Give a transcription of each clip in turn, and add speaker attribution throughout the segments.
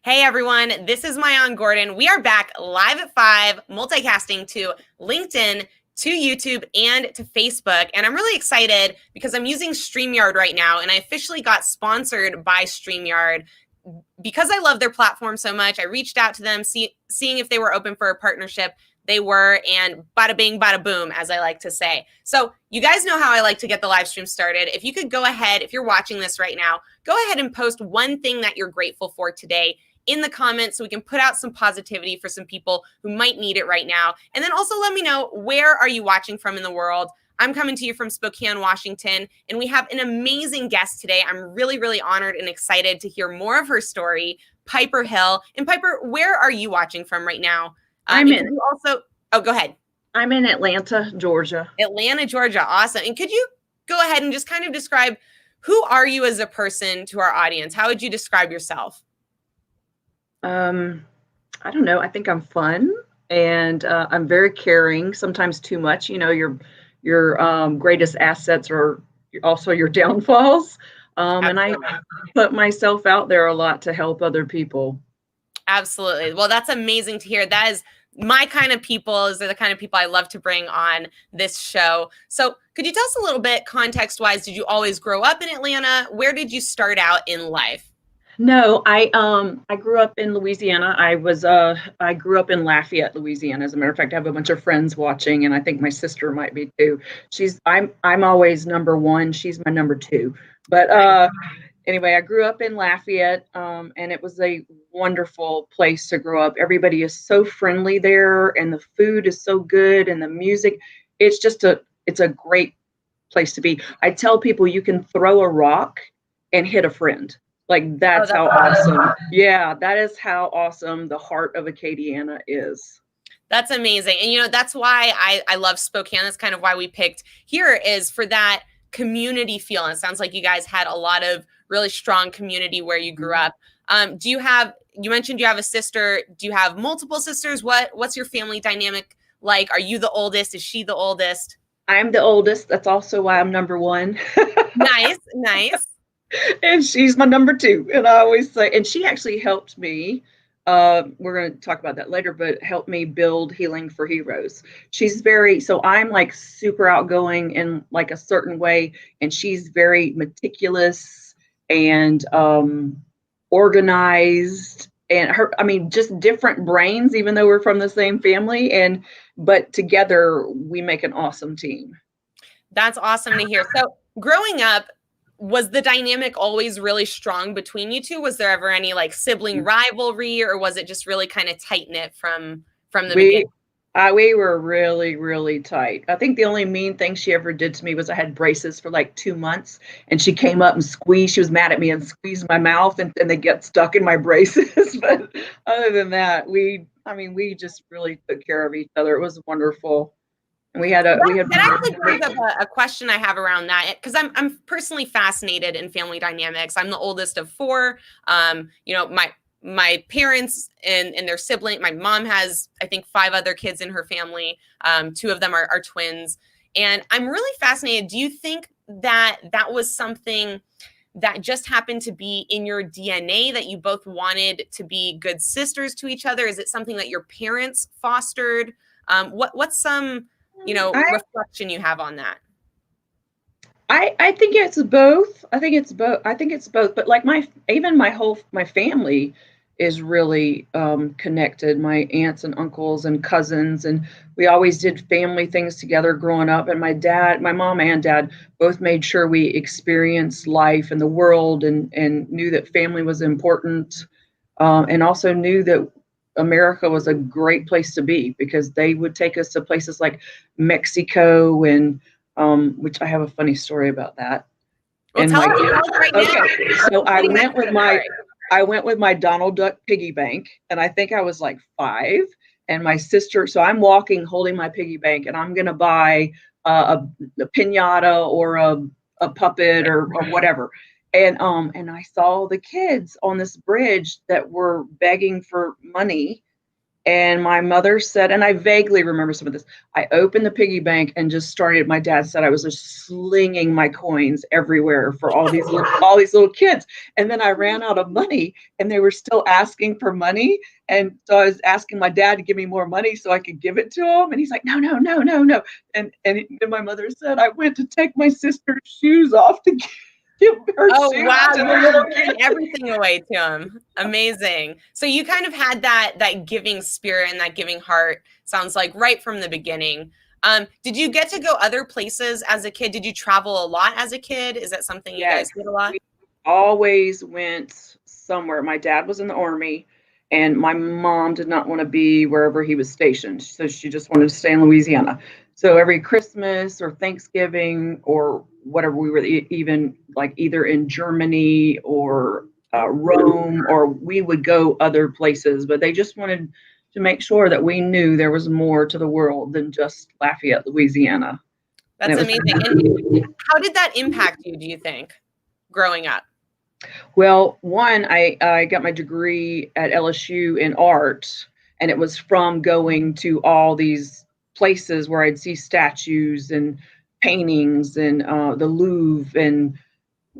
Speaker 1: Hey everyone, this is Mayan Gordon. We are back live at 5, multicasting to LinkedIn, to YouTube, and to Facebook. And I'm really excited because I'm using StreamYard right now, and I officially got sponsored by StreamYard. Because I love their platform so much, I reached out to them, seeing if they were open for a partnership. They were, and bada bing, bada boom, as I like to say. So you guys know how I like to get the live stream started. If you could go ahead, if you're watching this right now, go ahead and post one thing that you're grateful for today in the comments so we can put out some positivity for some people who might need it right now. And then also let me know, where are you watching from in the world? I'm coming to you from Spokane, Washington, and we have an amazing guest today. I'm really, really honored and excited to hear more of her story, Piper Hill. And Piper, where are you watching from right now? Go ahead.
Speaker 2: I'm in Atlanta, Georgia.
Speaker 1: Atlanta, Georgia. Awesome. And could you go ahead and just kind of describe, who are you as a person to our audience? How would you describe yourself?
Speaker 2: I don't know. I think I'm fun, and I'm very caring, sometimes too much. You know, your greatest assets are also your downfalls. And I put myself out there a lot to help other people.
Speaker 1: Absolutely. Well, that's amazing to hear. That is my kind of people, is the kind of people I love to bring on this show. So could you tell us a little bit, context-wise, did you always grow up in Atlanta? Where did you start out in life?
Speaker 2: No, I grew up in Louisiana. I grew up in Lafayette, Louisiana. As a matter of fact, I have a bunch of friends watching, and I think my sister might be too. I'm always number one. She's my number two. But anyway, I grew up in Lafayette, and it was a wonderful place to grow up. Everybody is so friendly there, and the food is so good, and the music. It's a great place to be. I tell people you can throw a rock and hit a friend. Like, that's how awesome. Yeah, that is how awesome the heart of Acadiana is.
Speaker 1: That's amazing. And, you know, that's why I love Spokane. That's kind of why we picked here, is for that community feel. And it sounds like you guys had a lot of really strong community where you grew up. You mentioned you have a sister. Do you have multiple sisters? What's your family dynamic like? Are you the oldest? Is she the oldest?
Speaker 2: I'm the oldest. That's also why I'm number one.
Speaker 1: Nice.
Speaker 2: And she's my number two. And I always say, and she actually helped me. We're going to talk about that later, but helped me build Healing4Heroes. So I'm like super outgoing in like a certain way. And she's very meticulous and organized, and just different brains, even though we're from the same family. But together we make an awesome team.
Speaker 1: That's awesome to hear. So growing up, was the dynamic always really strong between you two? Was there ever any like sibling rivalry, or was it just really kind of tight knit from the beginning?
Speaker 2: We were really, really tight. I think the only mean thing she ever did to me was I had braces for like 2 months, and she came up and squeezed. She was mad at me and squeezed my mouth, and they get stuck in my braces. But other than that, we just really took care of each other. It was wonderful.
Speaker 1: That actually brings up a question I have around that, because I'm personally fascinated in family dynamics. I'm the oldest of 4. My parents and their sibling. My mom has, I think, 5 other kids in her family. 2 of them are twins, and I'm really fascinated. Do you think that was something that just happened to be in your DNA, that you both wanted to be good sisters to each other? Is it something that your parents fostered? What's some reflection you have on that?
Speaker 2: I think it's both. I think it's both. But like my family is really connected. My aunts and uncles and cousins, and we always did family things together growing up. And my mom and dad both made sure we experienced life and the world, and knew that family was important, and also knew that America was a great place to be, because they would take us to places like Mexico, and which I have a funny story about that.
Speaker 1: Well, tell us right now.
Speaker 2: So I went with my Donald Duck piggy bank, and I think I was like 5, and my sister. So I'm walking holding my piggy bank, and I'm going to buy a piñata or a puppet or whatever. And I saw the kids on this bridge that were begging for money, And my mother said, and I vaguely remember some of this, I opened the piggy bank and just started, my dad said I was just slinging my coins everywhere for all these little kids. And then I ran out of money and they were still asking for money. And so I was asking my dad to give me more money so I could give it to him. And he's like, no, no, no, no, no. And my mother said, I went to take my sister's shoes off to give her
Speaker 1: Oh,
Speaker 2: shoes
Speaker 1: wow.
Speaker 2: to the
Speaker 1: You're
Speaker 2: little
Speaker 1: giving
Speaker 2: kids.
Speaker 1: everything away to him. Amazing. So you kind of had that giving spirit and that giving heart, sounds like, right from the beginning. Did you get to go other places as a kid? Did you travel a lot as a kid? Is that something you guys
Speaker 2: Yes,
Speaker 1: did a lot?
Speaker 2: we always went somewhere. My dad was in the army, and my mom did not want to be wherever he was stationed. So she just wanted to stay in Louisiana. So every Christmas or Thanksgiving or whatever, we were even like either in Germany or Rome, or we would go other places, but they just wanted to make sure that we knew there was more to the world than just Lafayette, Louisiana. And
Speaker 1: That's
Speaker 2: it was
Speaker 1: amazing. And how did that impact you, do you think, growing up?
Speaker 2: Well, one, I got my degree at LSU in art, and it was from going to all these places where I'd see statues and paintings and the Louvre and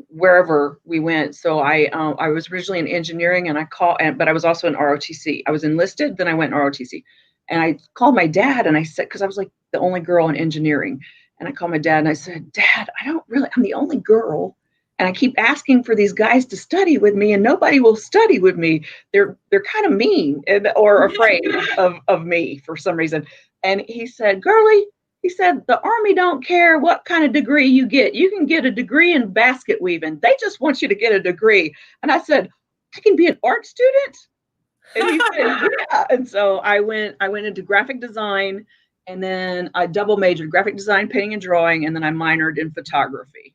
Speaker 2: wherever we went. So I was originally in engineering, and but I was also in ROTC. I was enlisted, then I went in ROTC, and I called my dad and I said, because I was like the only girl in engineering, and I called my dad and I said, Dad, I'm the only girl, and I keep asking for these guys to study with me, and nobody will study with me. They're kind of mean or afraid of me for some reason. And he said, Girlie, he said, the Army don't care what kind of degree you get. You can get a degree in basket weaving. They just want you to get a degree. And I said, I can be an art student? And he said, yeah. And so I went into graphic design, and then I double majored graphic design, painting and drawing, and then I minored in photography.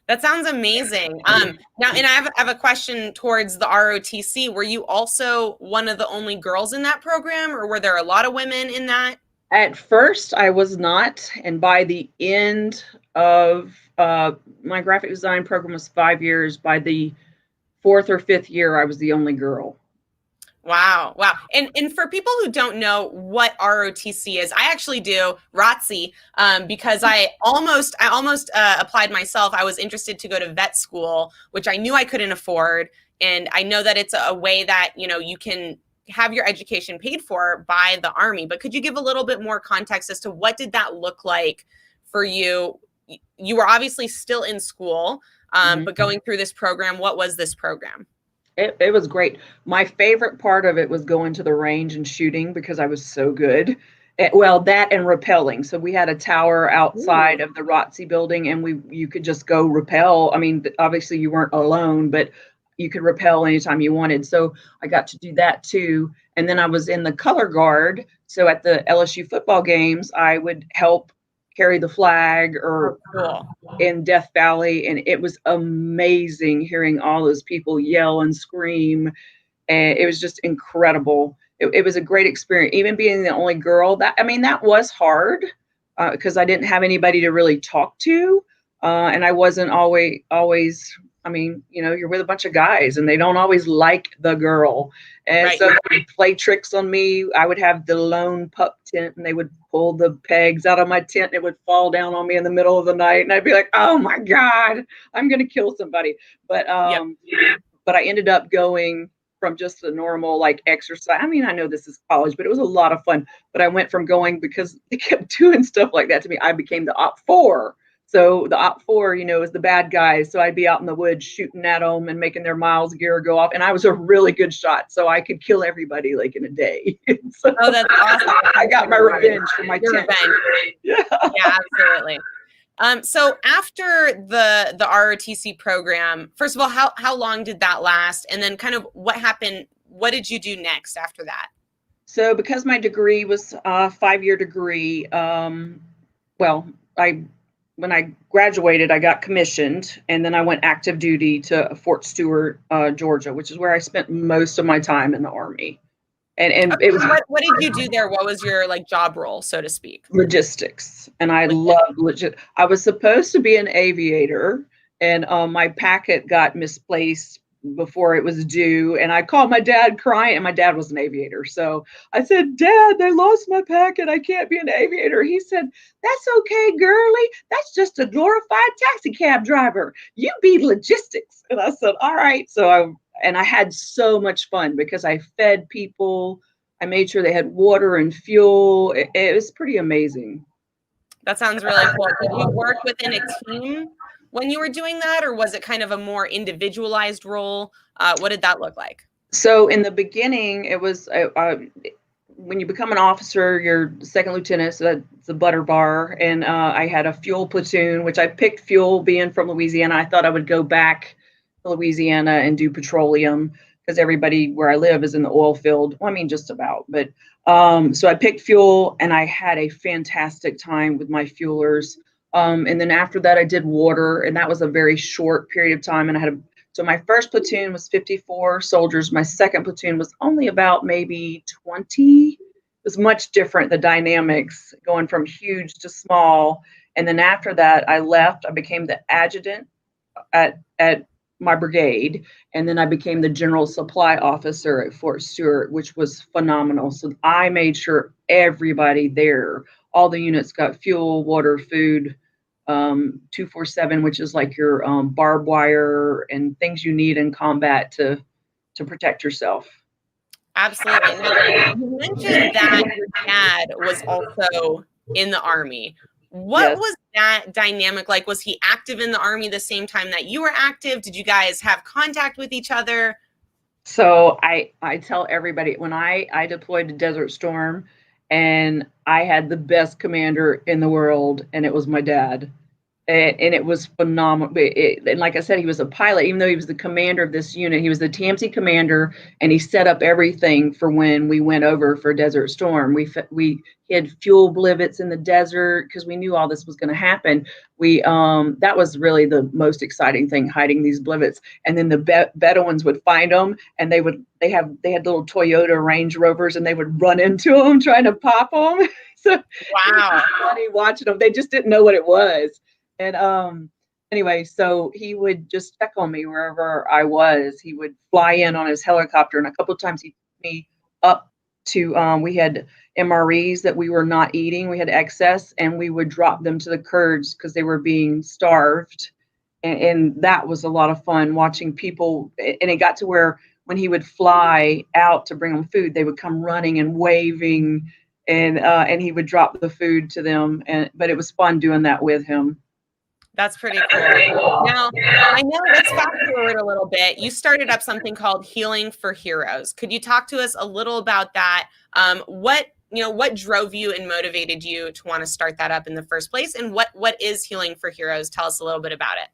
Speaker 1: That sounds amazing. Now, and I have a question towards the ROTC. Were you also one of the only girls in that program, or were there a lot of women in that?
Speaker 2: At first, I was not, and by the end of my graphic design program was 5 years. By the fourth or fifth year, I was the only girl.
Speaker 1: Wow. Wow. And for people who don't know what ROTC is, I actually do ROTC because I almost applied myself. I was interested to go to vet school, which I knew I couldn't afford. And I know that it's a way that, you can have your education paid for by the Army. But could you give a little bit more context as to what did that look like for you? You were obviously still in school, but going through this program, what was this program?
Speaker 2: It was great. My favorite part of it was going to the range and shooting because I was so good. Well, that and rappelling. So we had a tower outside of the ROTC building, and you could just go rappel. I mean, obviously you weren't alone, but you could rappel anytime you wanted. So I got to do that too. And then I was in the color guard. So at the LSU football games, I would help carry the flag or in Death Valley. And it was amazing hearing all those people yell and scream. And it was just incredible. It was a great experience, even being the only girl. That was hard because I didn't have anybody to really talk to. And I wasn't always, you're with a bunch of guys and they don't always like the girl. And so they would play tricks on me. I would have the lone pup tent and they would pull the pegs out of my tent and it would fall down on me in the middle of the night. And I'd be like, oh my God, I'm going to kill somebody. But I ended up going from just a normal like exercise. I mean, I know this is college, but it was a lot of fun. But I went from going, because they kept doing stuff like that to me, I became the Op 4. So the Op 4, is the bad guys. So I'd be out in the woods shooting at them and making their miles gear go off. And I was a really good shot. So I could kill everybody like in a day. So
Speaker 1: oh, that's awesome.
Speaker 2: I got my revenge for my tent.
Speaker 1: Yeah, absolutely. So after the ROTC program, first of all, how long did that last? And then kind of what happened? What did you do next after that?
Speaker 2: So because my degree was a 5-year degree, when I graduated, I got commissioned, and then I went active duty to Fort Stewart, Georgia, which is where I spent most of my time in the Army. And
Speaker 1: okay,
Speaker 2: it was
Speaker 1: what did you do there? What was your job role, so to speak?
Speaker 2: Logistics, and I loved I was supposed to be an aviator, and my packet got misplaced before it was due. And I called my dad crying, and my dad was an aviator. So I said, Dad, they lost my packet. I can't be an aviator. He said, that's okay, girlie. That's just a glorified taxi cab driver. You be logistics. And I said, all right. I had so much fun because I fed people. I made sure they had water and fuel. It was pretty amazing.
Speaker 1: That sounds really cool. Did you work within a team when you were doing that, or was it kind of a more individualized role? What did that look like?
Speaker 2: So in the beginning, it was when you become an officer, you're second lieutenant, so that's a butter bar. And I had a fuel platoon, which I picked fuel being from Louisiana. I thought I would go back to Louisiana and do petroleum because everybody where I live is in the oil field. Well, I mean, just about. But so I picked fuel, and I had a fantastic time with my fuelers. And then after that, I did water, and that was a very short period of time. And so my first platoon was 54 soldiers. My second platoon was only about maybe 20. It was much different, the dynamics going from huge to small. And then after that, I left. I became the adjutant at my brigade. And then I became the general supply officer at Fort Stewart, which was phenomenal. So I made sure everybody there, all the units got fuel, water, food, 247, which is like your barbed wire and things you need in combat to protect yourself.
Speaker 1: Absolutely. Now, you mentioned that your dad was also in the Army. What was that dynamic like? Was he active in the Army the same time that you were active? Did you guys have contact with each other?
Speaker 2: So I tell everybody when I deployed to Desert Storm, and I had the best commander in the world, and it was my dad. And it was phenomenal. And like I said, he was a pilot, even though he was the commander of this unit. He was the TMC commander, and he set up everything for when we went over for Desert Storm. We had fuel blivets in the desert because we knew all this was going to happen. That was really the most exciting thing, hiding these blivets. And then the Bedouins would find them, and they had little Toyota Range Rovers, and they would run into them trying to pop them. So
Speaker 1: wow,
Speaker 2: it was funny watching them. They just didn't know what it was. And anyway, so he would just check on me wherever I was. He would fly in on his helicopter, and a couple of times he took me up to, we had MREs that we were not eating. We had excess, and we would drop them to the Kurds because they were being starved. And that was a lot of fun watching people. And it got to where when he would fly out to bring them food, they would come running and waving, and he would drop the food to them. But it was fun doing that with him.
Speaker 1: That's pretty cool. Now, I know, let's fast forward a little bit. You started up something called Healing4Heroes. Could you talk to us a little about that? What drove you and motivated you to want to start that up in the first place? And what is Healing4Heroes? Tell us a little bit about it.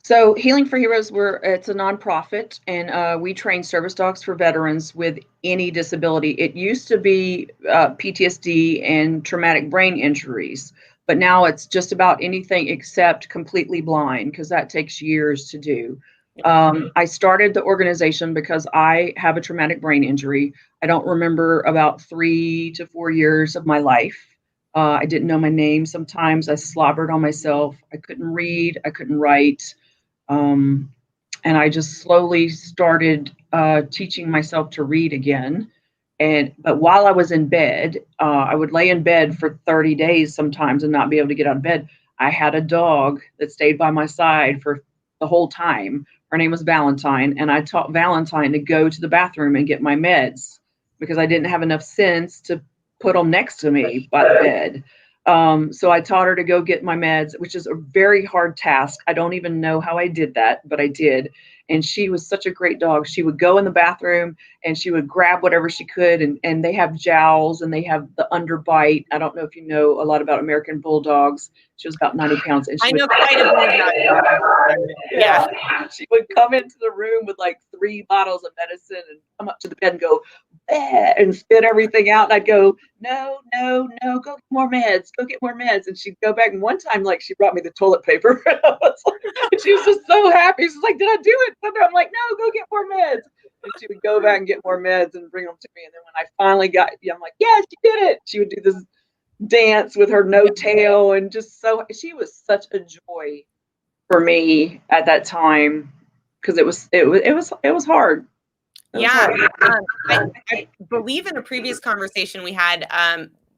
Speaker 2: So Healing4Heroes, it's a nonprofit, and we train service dogs for veterans with any disability. It used to be PTSD and traumatic brain injuries, but now it's just about anything except completely blind, because that takes years to do. I started the organization because I have a traumatic brain injury. I don't remember about 3 to 4 years of my life. I didn't know my name sometimes. I slobbered on myself. I couldn't read. I couldn't write. And I just slowly started teaching myself to read again. But while I was in bed, I would lay in bed for 30 days sometimes and not be able to get out of bed. I had a dog that stayed by my side for the whole time. Her name was Valentine, and I taught Valentine to go to the bathroom and get my meds because I didn't have enough sense to put them next to me by the bed. So I taught her to go get my meds, which is a very hard task. I don't even know how I did that, but I did. And she was such a great dog. She would go in the bathroom and she would grab whatever she could. And they have jowls and they have the underbite. I don't know if you know a lot about American bulldogs. She was about 90 pounds. And
Speaker 1: I know quite a bit about it. Yeah.
Speaker 2: She would come into the room with like 3 bottles of medicine and come up to the bed and go, bah, and spit everything out. And I'd go, no, go get more meds. Go get more meds. And she'd go back. And one time, like, she brought me the toilet paper. She was just so happy. She's like, did I do it? I'm like, no, go get more meds. And she would go back and get more meds and bring them to me. And then when I finally got, I'm like, yes, she did it. She would do this dance with her no tail, and she was such a joy for me at that time. because it was hard.
Speaker 1: Yeah. I believe in a previous conversation we had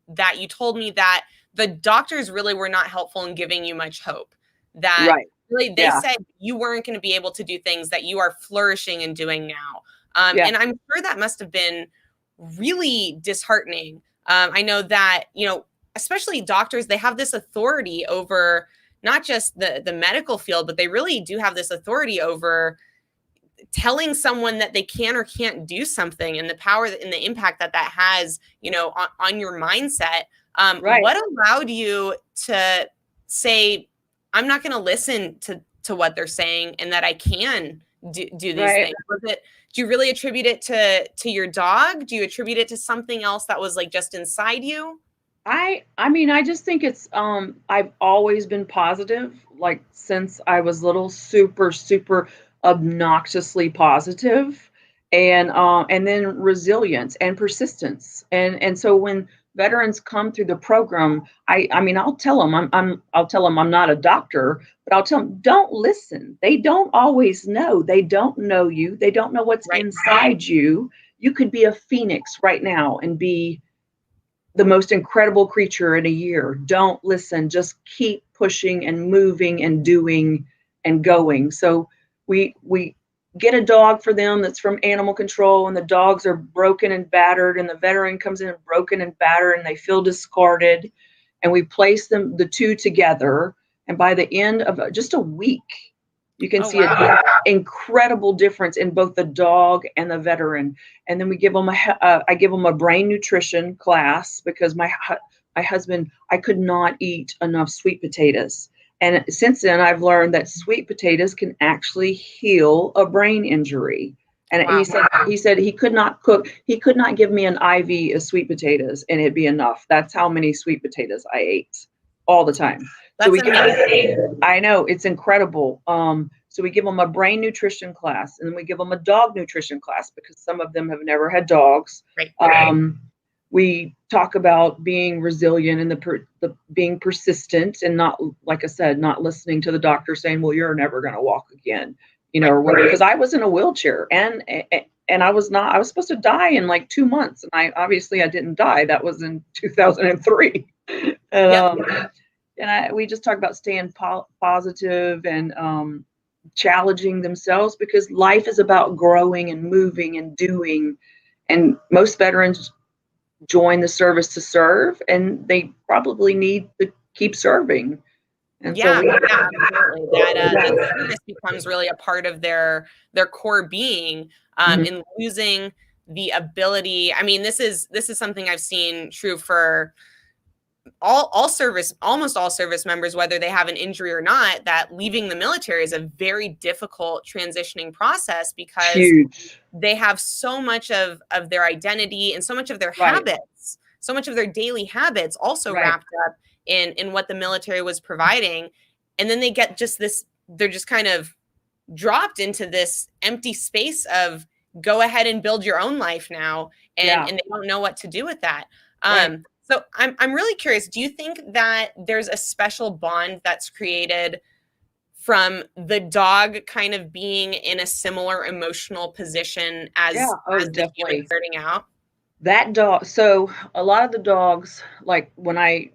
Speaker 1: that you told me that the doctors really were not helpful in giving you much hope. That
Speaker 2: Right.
Speaker 1: really they
Speaker 2: Yeah.
Speaker 1: said you weren't going to be able to do things that you are flourishing and doing now.
Speaker 2: Yeah.
Speaker 1: And I'm sure that must have been really disheartening. I know that, especially doctors, they have this authority over not just the medical field, but they really do have this authority over telling someone that they can or can't do something, and the power and the impact that has, on your mindset.
Speaker 2: Right.
Speaker 1: What allowed you to say, I'm not going to listen to what they're saying, and that I can do these
Speaker 2: Right.
Speaker 1: things? Do you really attribute it to your dog? Do you attribute it to something else that was like just inside you?
Speaker 2: I mean, I just think it's I've always been positive, like since I was little, super, super obnoxiously positive, and then resilience and persistence. And so when veterans come through the program, I mean, I'll tell them I'm not a doctor, but I'll tell them, don't listen. They don't always know. They don't know you. They don't know what's
Speaker 1: Right.
Speaker 2: inside you. You could be a phoenix right now and be the most incredible creature in a year. Don't listen, just keep pushing and moving and doing and going. So we get a dog for them that's from animal control, and the dogs are broken and battered, and the veteran comes in broken and battered, and they feel discarded, and we place the two together, and by the end of just a week, you can see an incredible difference in both the dog and the veteran. And then we give them I give them a brain nutrition class, because my husband, I could not eat enough sweet potatoes. And since then, I've learned that sweet potatoes can actually heal a brain injury. And he said he could not cook, he could not give me an IV of sweet potatoes and it'd be enough. That's how many sweet potatoes I ate all the time.
Speaker 1: That's amazing.
Speaker 2: I know, it's incredible. So we give them a brain nutrition class, and then we give them a dog nutrition class, because some of them have never had dogs.
Speaker 1: Right.
Speaker 2: We talk about being resilient and the being persistent, and not, like I said, not listening to the doctor saying, well, you're never going to walk again, or whatever. Because I was in a wheelchair, and I was supposed to die in like 2 months, and I didn't die. That was in 2003. We just talk about staying positive and challenging themselves, because life is about growing and moving and doing. And most veterans join the service to serve, and they probably need to keep serving. And
Speaker 1: absolutely. That service becomes really a part of their core being, in losing the ability. I mean, this is something I've seen true for almost all service members, whether they have an injury or not, that leaving the military is a very difficult transitioning process, because they have so much of their identity and so much of their habits, so much of their daily habits also wrapped up in what the military was providing. And then they get they're just kind of dropped into this empty space of, go ahead and build your own life now. And they don't know what to do with that. So I'm really curious, do you think that there's a special bond that's created from the dog kind of being in a similar emotional position as the human starting out?
Speaker 2: That dog, so a lot of the dogs, like when I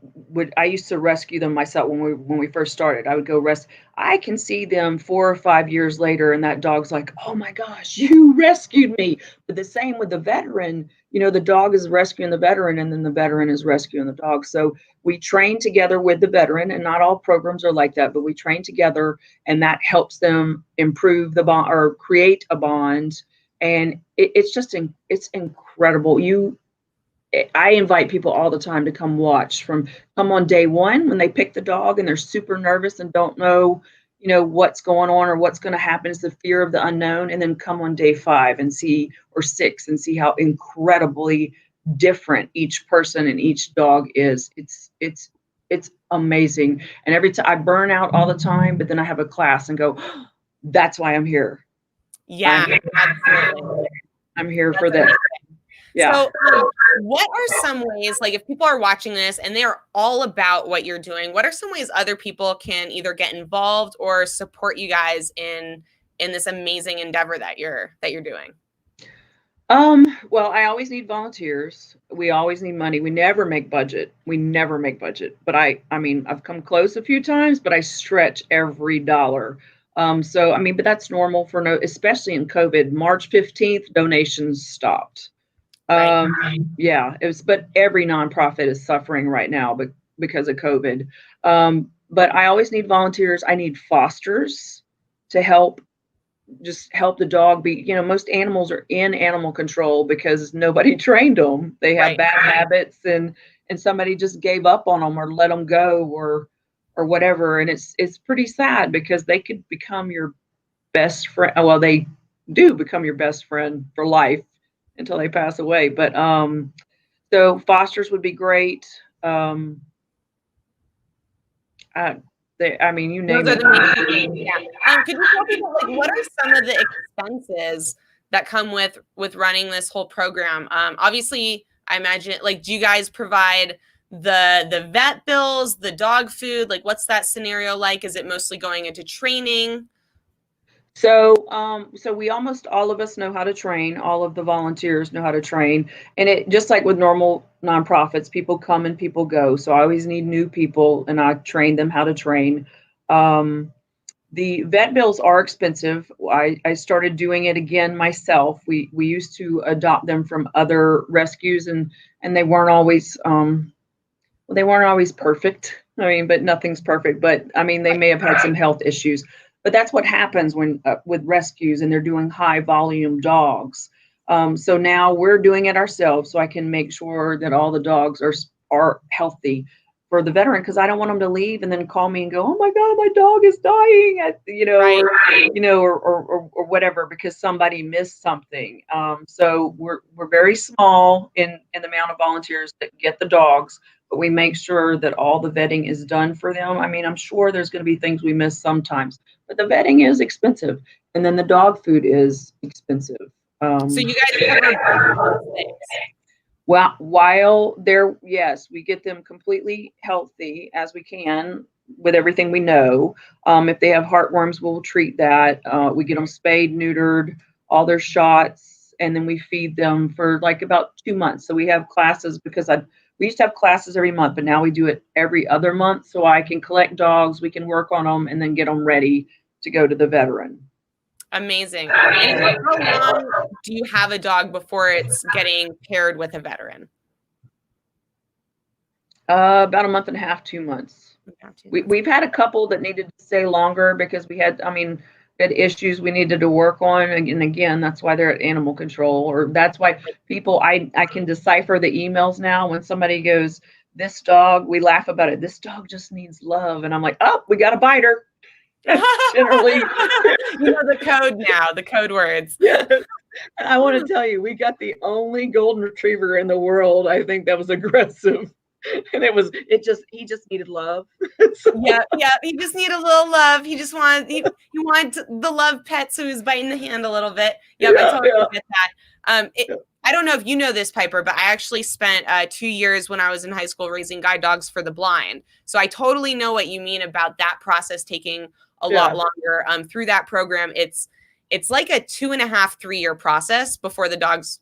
Speaker 2: used to rescue them myself when we first started. I would go I can see them 4 or 5 years later, and that dog's like, oh my gosh, you rescued me. But the same with the veteran, the dog is rescuing the veteran, and then the veteran is rescuing the dog. So we train together with the veteran, and not all programs are like that, but we train together, and that helps them improve the bond or create a bond. And it's incredible. I invite people all the time to come on day one when they pick the dog and they're super nervous and don't know, what's going on or what's going to happen. It's the fear of the unknown. And then come on day 5 or 6 and see how incredibly different each person and each dog is. It's amazing. And every time I burn out all the time, but then I have a class and go, oh, that's why I'm here.
Speaker 1: Absolutely.
Speaker 2: I'm here for this. Yeah.
Speaker 1: So what are some ways, like if people are watching this and they're all about what you're doing, what are some ways other people can either get involved or support you guys in in this amazing endeavor that you're doing?
Speaker 2: Well, I always need volunteers. We always need money. We never make budget. We never make budget. But I mean, I've come close a few times, but I stretch every dollar. So I mean, but that's normal for no, especially in COVID. March 15th, donations stopped.
Speaker 1: Right.
Speaker 2: Yeah, it was, but every nonprofit is suffering right now, but because of COVID. But I always need volunteers. I need fosters to help just help the dog be, most animals are in animal control because nobody trained them. They have
Speaker 1: Right.
Speaker 2: bad habits, and somebody just gave up on them or let them go or whatever. And it's pretty sad because they could become your best friend. Well, they do become your best friend for life until they pass away. But so fosters would be great. Uh, I mean, you name
Speaker 1: Those are
Speaker 2: it.
Speaker 1: the main things. Yeah. Could you tell people, like, what are some of the expenses that come with running this whole program? Obviously, I imagine, like, do you guys provide the vet bills, the dog food? Like, what's that scenario like? Is it mostly going into training?
Speaker 2: So we almost all of us know how to train. All of the volunteers know how to train, and it just like with normal nonprofits, people come and people go. So I always need new people, and I train them how to train. Um, the vet bills are expensive. I started doing it again myself. We used to adopt them from other rescues, and they weren't always perfect. I mean, but nothing's perfect. But I mean, they may have had some health issues. But that's what happens when with rescues and they're doing high volume dogs. So now we're doing it ourselves, so I can make sure that all the dogs are healthy for the veteran, because I don't want them to leave and then call me and go, "Oh my God, my dog is dying,"
Speaker 1: Right.
Speaker 2: or whatever, because somebody missed something. So we're very small in the amount of volunteers that get the dogs, but we make sure that all the vetting is done for them. I mean, I'm sure there's going to be things we miss sometimes, but the vetting is expensive, and then the dog food is expensive.
Speaker 1: So you guys cover both of those things.
Speaker 2: Well, while they're, yes, we get them completely healthy as we can with everything we know. If they have heartworms, we'll treat that. We get them spayed, neutered, all their shots, and then we feed them for like about 2 months. So we have classes because we used to have classes every month, but now we do it every other month. So I can collect dogs, we can work on them, and then get them ready to go to the veteran.
Speaker 1: Amazing. And how long do you have a dog before it's getting paired with a veteran?
Speaker 2: About a month and a half, 2 months. We've had a couple that needed to stay longer because we had issues we needed to work on. And again, that's why they're at animal control, or that's why people, I can decipher the emails now when somebody goes, "This dog," we laugh about it, "This dog just needs love." And I'm like, "Oh, we got a biter." Generally,
Speaker 1: you know the code now, the code words.
Speaker 2: Yeah. And I want to tell you, we got the only golden retriever in the world, I think, that was aggressive. And he just needed love.
Speaker 1: So. Yeah, he just needed a little love. He just wanted he wanted the love pet, so he was biting the hand a little bit. Yep, I totally get that. I don't know if you know this, Piper, but I actually spent 2 years when I was in high school raising guide dogs for the blind. So I totally know what you mean about that process taking a lot longer. Through that program, it's like a 2.5, 3-year process before the dog's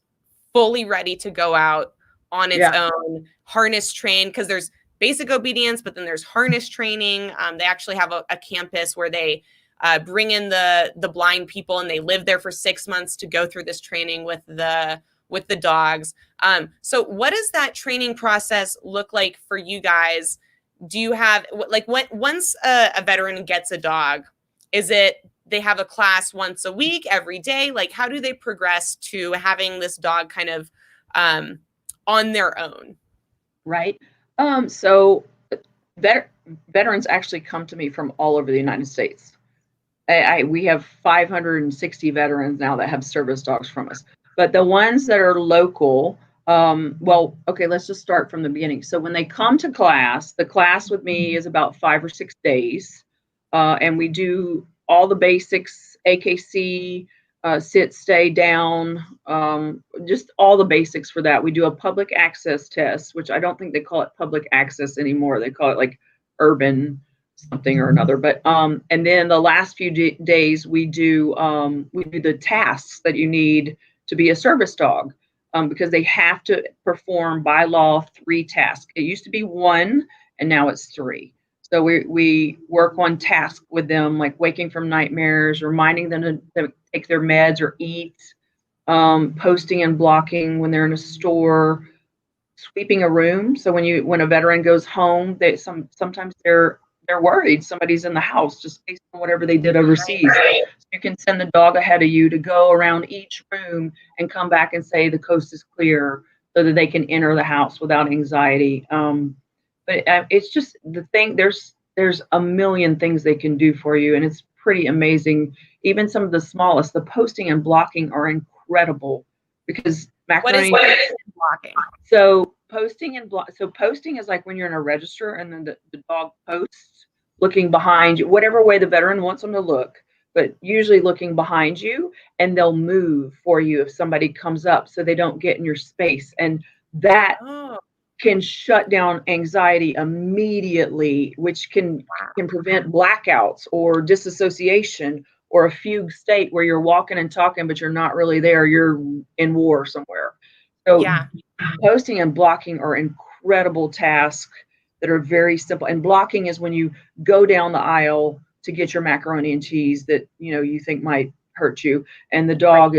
Speaker 1: fully ready to go out on its own, harness trained, because there's basic obedience, but then there's harness training. They actually have a campus where they bring in the blind people, and they live there for 6 months to go through this training with the dogs. So what does that training process look like for you guys? Do you have, like, once a veteran gets a dog, is it they have a class once a week, every day? Like, how do they progress to having this dog kind of on their own?
Speaker 2: Right. So veterans actually come to me from all over the United States. We have 560 veterans now that have service dogs from us. But the ones that are local, well, okay, let's just start from the beginning. So when they come to class, the class with me is about 5 or 6 days. And we do all the basics, AKC, sit, stay, down, just all the basics for that. We do a public access test, which I don't think they call it public access anymore. They call it like urban something or another. But and then the last few days we do the tasks that you need to be a service dog, because they have to perform by law 3 tasks. It used to be 1, and now it's 3. So we work on tasks with them, like waking from nightmares, reminding them to take their meds or eat, posting and blocking when they're in a store, sweeping a room. So when a veteran goes home, sometimes they're worried somebody's in the house just based on whatever they did overseas. So you can send the dog ahead of you to go around each room and come back and say the coast is clear, so that they can enter the house without anxiety. But it's just the thing. There's a million things they can do for you, and it's pretty amazing. Even some of the smallest, the posting and blocking are incredible, because
Speaker 1: What is
Speaker 2: macaroni.
Speaker 1: blocking?
Speaker 2: So posting is like when you're in a register and then the dog posts looking behind you, whatever way the veteran wants them to look, but usually looking behind you, and they'll move for you if somebody comes up, so they don't get in your space. And that can shut down anxiety immediately, which can prevent blackouts or disassociation or a fugue state where you're walking and talking, but you're not really there. You're in war somewhere. So posting and blocking are incredible tasks that are very simple. And blocking is when you go down the aisle to get your macaroni and cheese that you think might hurt you, and the dog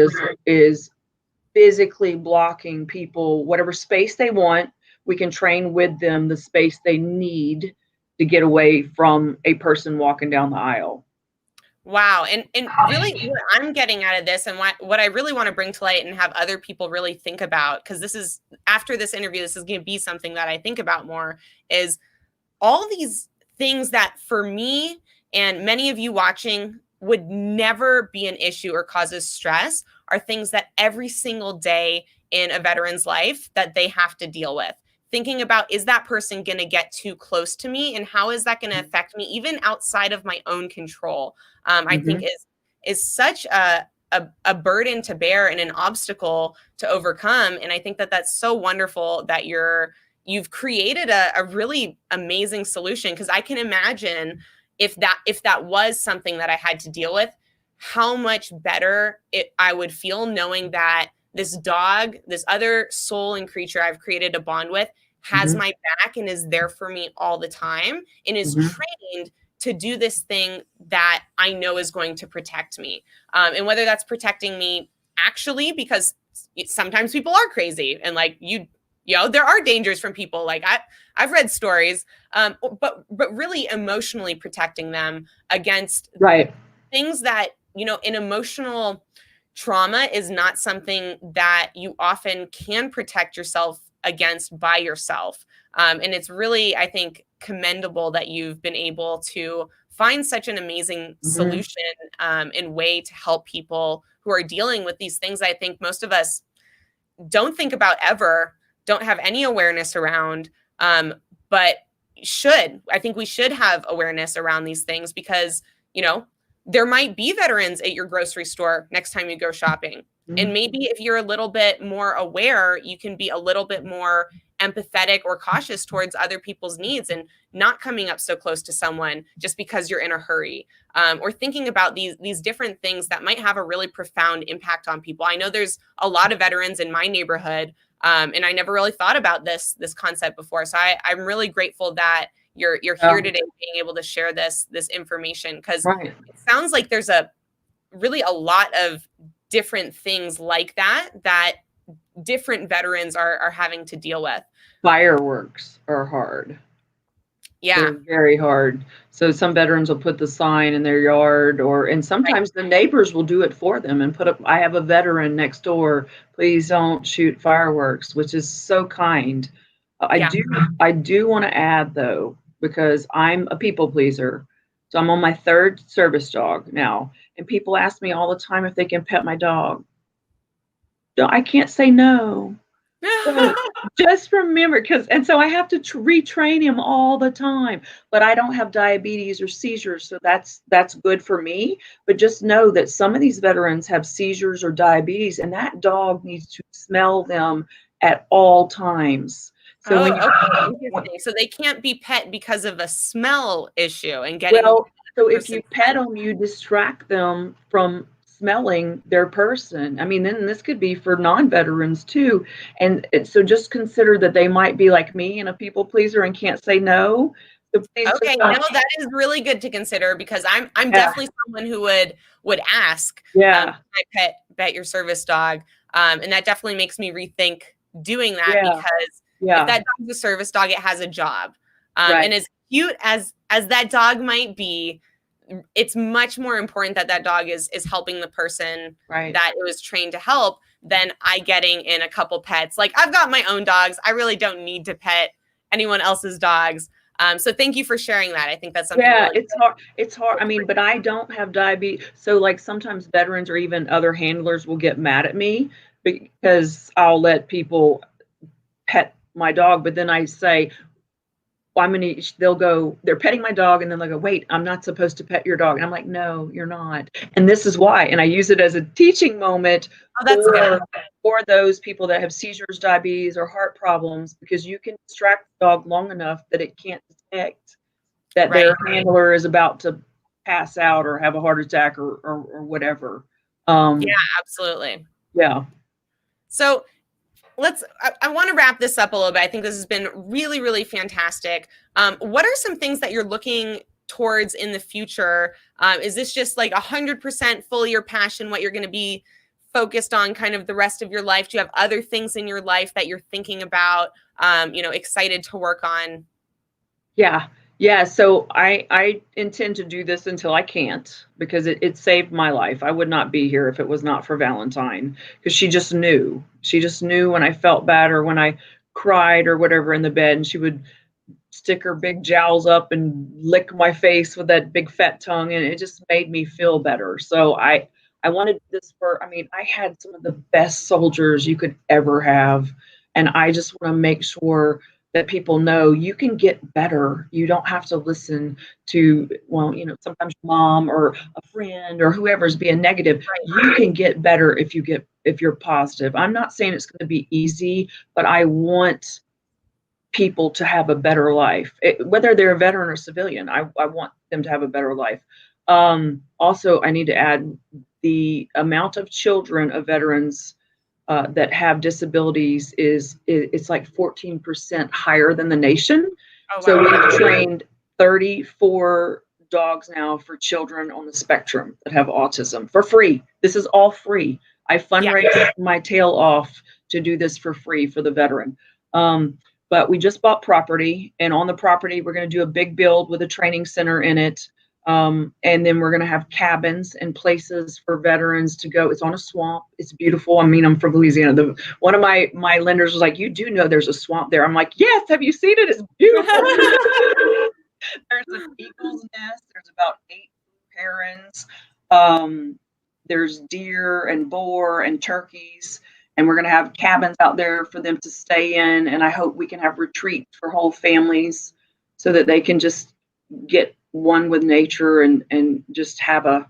Speaker 2: is physically blocking people whatever space they want. We can train with them the space they need to get away from a person walking down the aisle.
Speaker 1: Wow. And really what I'm getting out of this, and what I really want to bring to light and have other people really think about, because this is, after this interview, this is going to be something that I think about more, is all these things that for me and many of you watching would never be an issue or causes stress are things that every single day in a veteran's life that they have to deal with. Thinking about, is that person going to get too close to me, and how is that going to affect me even outside of my own control? I think is such a burden to bear and an obstacle to overcome. And I think that that's so wonderful that you've created a really amazing solution, because I can imagine if that was something that I had to deal with, how much better I would feel knowing that this dog, this other soul and creature I've created a bond with, has my back and is there for me all the time, and is trained to do this thing that I know is going to protect me. And whether that's protecting me actually, because sometimes people are crazy, and like there are dangers from people. Like I've read stories, but really emotionally protecting them against things that, an emotional trauma is not something that you often can protect yourself against by yourself. And it's really, I think, commendable that you've been able to find such an amazing solution and way to help people who are dealing with these things I think most of us don't think about ever, don't have any awareness around, but I think we should have awareness around these things, because, there might be veterans at your grocery store next time you go shopping. And maybe if you're a little bit more aware, you can be a little bit more empathetic or cautious towards other people's needs, and not coming up so close to someone just because you're in a hurry, or thinking about these different things that might have a really profound impact on people. I know there's a lot of veterans in my neighborhood, and I never really thought about this concept before. So I'm really grateful that you're here today, being able to share this information, because it sounds like there's a lot of different things like that different veterans are having to deal with.
Speaker 2: Fireworks are hard. They're very hard. So some veterans will put the sign in their yard, and sometimes the neighbors will do it for them and put up, I have a veteran next door, please don't shoot fireworks, which is so kind. I do want to add, though, because I'm a people pleaser. So I'm on my 3rd service dog now, and people ask me all the time if they can pet my dog. I can't say no. So just remember, so I have to retrain him all the time. But I don't have diabetes or seizures, so that's good for me. But just know that some of these veterans have seizures or diabetes, and that dog needs to smell them at all times. So when
Speaker 1: Okay,
Speaker 2: you,
Speaker 1: interesting. So they can't be pet because of a smell issue and getting
Speaker 2: well, so if
Speaker 1: person
Speaker 2: you pet them, you distract them from smelling their person. I mean, then this could be for non-veterans too. And so just consider that they might be like me and a people pleaser and can't say no. So please just
Speaker 1: Okay, no, that is really good to consider because I'm
Speaker 2: yeah,
Speaker 1: definitely someone who would ask,
Speaker 2: yeah,
Speaker 1: can I pet your service dog? And that definitely makes me rethink doing that
Speaker 2: yeah,
Speaker 1: because if
Speaker 2: yeah,
Speaker 1: that dog's a service dog, it has a job.
Speaker 2: right,
Speaker 1: And as cute as that dog might be, it's much more important that that dog is helping the person
Speaker 2: right.
Speaker 1: that it was trained to help than I getting in a couple pets. Like I've got my own dogs. I really don't need to pet anyone else's dogs. So thank you for sharing that. I think that's something
Speaker 2: Yeah,
Speaker 1: really
Speaker 2: it's hard. It's hard. I mean, but I don't have diabetes. So like sometimes veterans or even other handlers will get mad at me because I'll let people pet my dog, but then I say, well, they'll go, they're petting my dog, and then they'll go, wait, I'm not supposed to pet your dog. And I'm like, no, you're not. And this is why. And I use it as a teaching moment
Speaker 1: Oh, that's good.
Speaker 2: for those people that have seizures, diabetes, or heart problems, because you can distract the dog long enough that it can't detect that
Speaker 1: Right.
Speaker 2: their handler is about to pass out or have a heart attack or whatever.
Speaker 1: Yeah, absolutely.
Speaker 2: Yeah.
Speaker 1: So I want to wrap this up a little bit. I think this has been really, really fantastic. What are some things that you're looking towards in the future? Is this just like 100% fully your passion, what you're going to be focused on kind of the rest of your life? Do you have other things in your life that you're thinking about, excited to work on?
Speaker 2: Yeah. Yeah. So I intend to do this until I can't because it saved my life. I would not be here if it was not for Valentine because she just knew. She just knew when I felt bad or when I cried or whatever in the bed, and she would stick her big jowls up and lick my face with that big fat tongue, and it just made me feel better. So I wanted this for, I mean, I had some of the best soldiers you could ever have, and I just want to make sure that people know you can get better. You don't have to listen to, well, sometimes mom or a friend or whoever's being negative. You can get better if you're positive. I'm not saying it's going to be easy, but I want people to have a better life, whether they're a veteran or civilian. I want them to have a better life. Also, I need to add the amount of children of veterans that have disabilities it's like 14% higher than the nation.
Speaker 1: Oh,
Speaker 2: So
Speaker 1: wow.
Speaker 2: we've trained 34 dogs now for children on the spectrum that have autism for free. This is all free. I fundraise my tail off to do this for free for the veteran. But we just bought property, and on the property, we're going to do a big build with a training center in it. And then we're going to have cabins and places for veterans to go. It's on a swamp. It's beautiful. I mean, I'm from Louisiana. One of my lenders was like, you do know there's a swamp there. I'm like, yes, have you seen it? It's beautiful. There's an eagle's nest. There's about 8 herons. There's deer and boar and turkeys. And we're going to have cabins out there for them to stay in. And I hope we can have retreats for whole families so that they can just get one with nature and just have a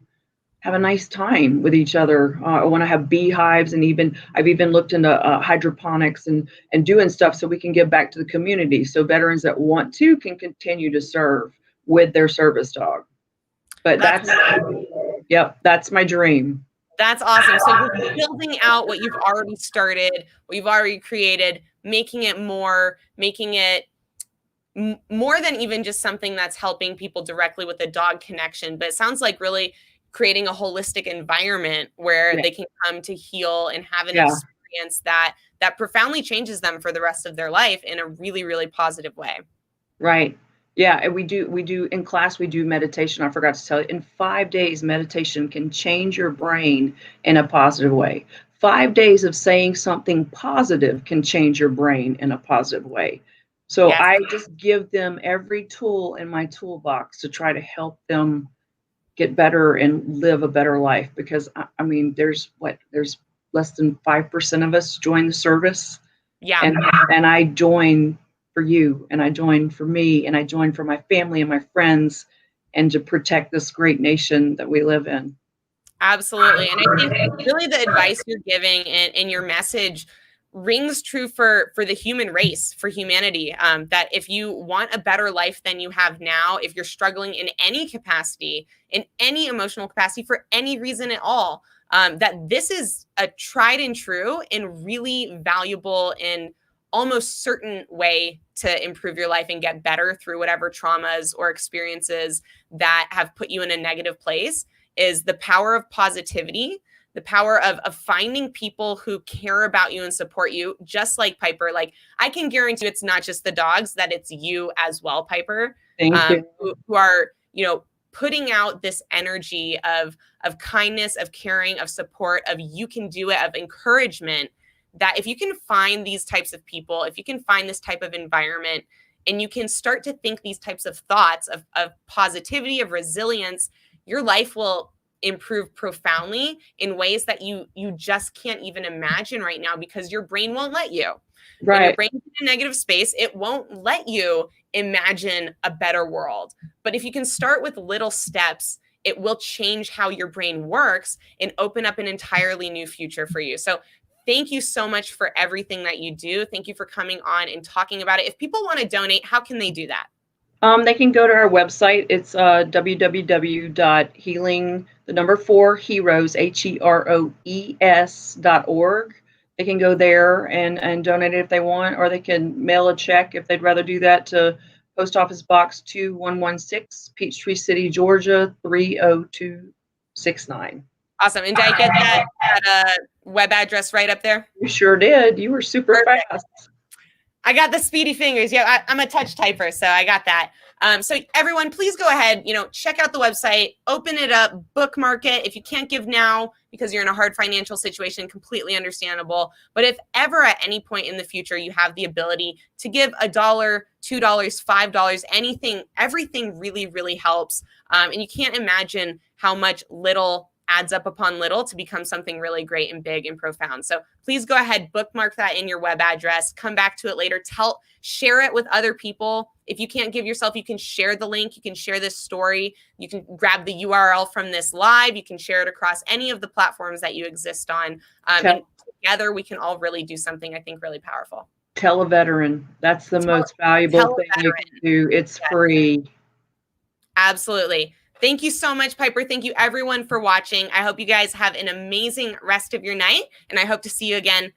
Speaker 2: nice time with each other. I want to have beehives, and I've even looked into hydroponics and doing stuff so we can give back to the community. So veterans that want to can continue to serve with their service dog. But that's my dream.
Speaker 1: That's awesome. So just building out what you've already started, what you've already created, making it more than even just something that's helping people directly with a dog connection. But it sounds like really creating a holistic environment where they can come to heal and have an experience that profoundly changes them for the rest of their life in a really, really positive way.
Speaker 2: Right. Yeah, and we do in class, we do meditation. I forgot to tell you, in 5 days, meditation can change your brain in a positive way. 5 days of saying something positive can change your brain in a positive way. So
Speaker 1: Yes.
Speaker 2: I just give them every tool in my toolbox to try to help them get better and live a better life. Because I mean, there's less than 5% of us join the service.
Speaker 1: Yeah.
Speaker 2: And I join for you, and I join for me, and I join for my family and my friends, and to protect this great nation that we live in.
Speaker 1: Absolutely. And I think really the advice you're giving and your message rings true for the human race, for humanity, that if you want a better life than you have now, if you're struggling in any capacity, in any emotional capacity, for any reason at all, that this is a tried and true and really valuable and almost certain way to improve your life and get better through whatever traumas or experiences that have put you in a negative place, is the power of positivity, the power of finding people who care about you and support you, just like Piper. Like, I can guarantee it's not just the dogs, that it's you as well, Piper,
Speaker 2: Thank you.
Speaker 1: who are, putting out this energy of kindness, of caring, of support, of you can do it, of encouragement, that if you can find these types of people, if you can find this type of environment, and you can start to think these types of thoughts of positivity, of resilience, your life will improve profoundly in ways that you just can't even imagine right now, because your brain won't let you. When your brain's in a negative space, it won't let you imagine a better world. But if you can start with little steps, it will change how your brain works and open up an entirely new future for you. So thank you so much for everything that you do. Thank you for coming on and talking about it. If people want to donate, how can they do that?
Speaker 2: They can go to our website. It's www.healing4Heroes.org. They can go there and donate it if they want, or they can mail a check if they'd rather do that to Post Office Box 2116, Peachtree City, Georgia 30269.
Speaker 1: Awesome. And did I get that web address right up there?
Speaker 2: You sure did. You were super fast.
Speaker 1: I got the speedy fingers. Yeah, I'm a touch typer, so I got that. So everyone, please go ahead, check out the website, open it up, bookmark it. If you can't give now because you're in a hard financial situation, completely understandable. But if ever at any point in the future you have the ability to give $1, $2, $5, anything, everything really, really helps. And you can't imagine how much little adds up upon little to become something really great and big and profound. So please go ahead, bookmark that in your web address, come back to it later, share it with other people. If you can't give yourself, you can share the link, you can share this story, you can grab the URL from this live, you can share it across any of the platforms that you exist on. And together we can all really do something, I think, really powerful.
Speaker 2: Tell a veteran. That's the most valuable thing you can do. It's free.
Speaker 1: Absolutely. Thank you so much, Piper. Thank you, everyone, for watching. I hope you guys have an amazing rest of your night, and I hope to see you again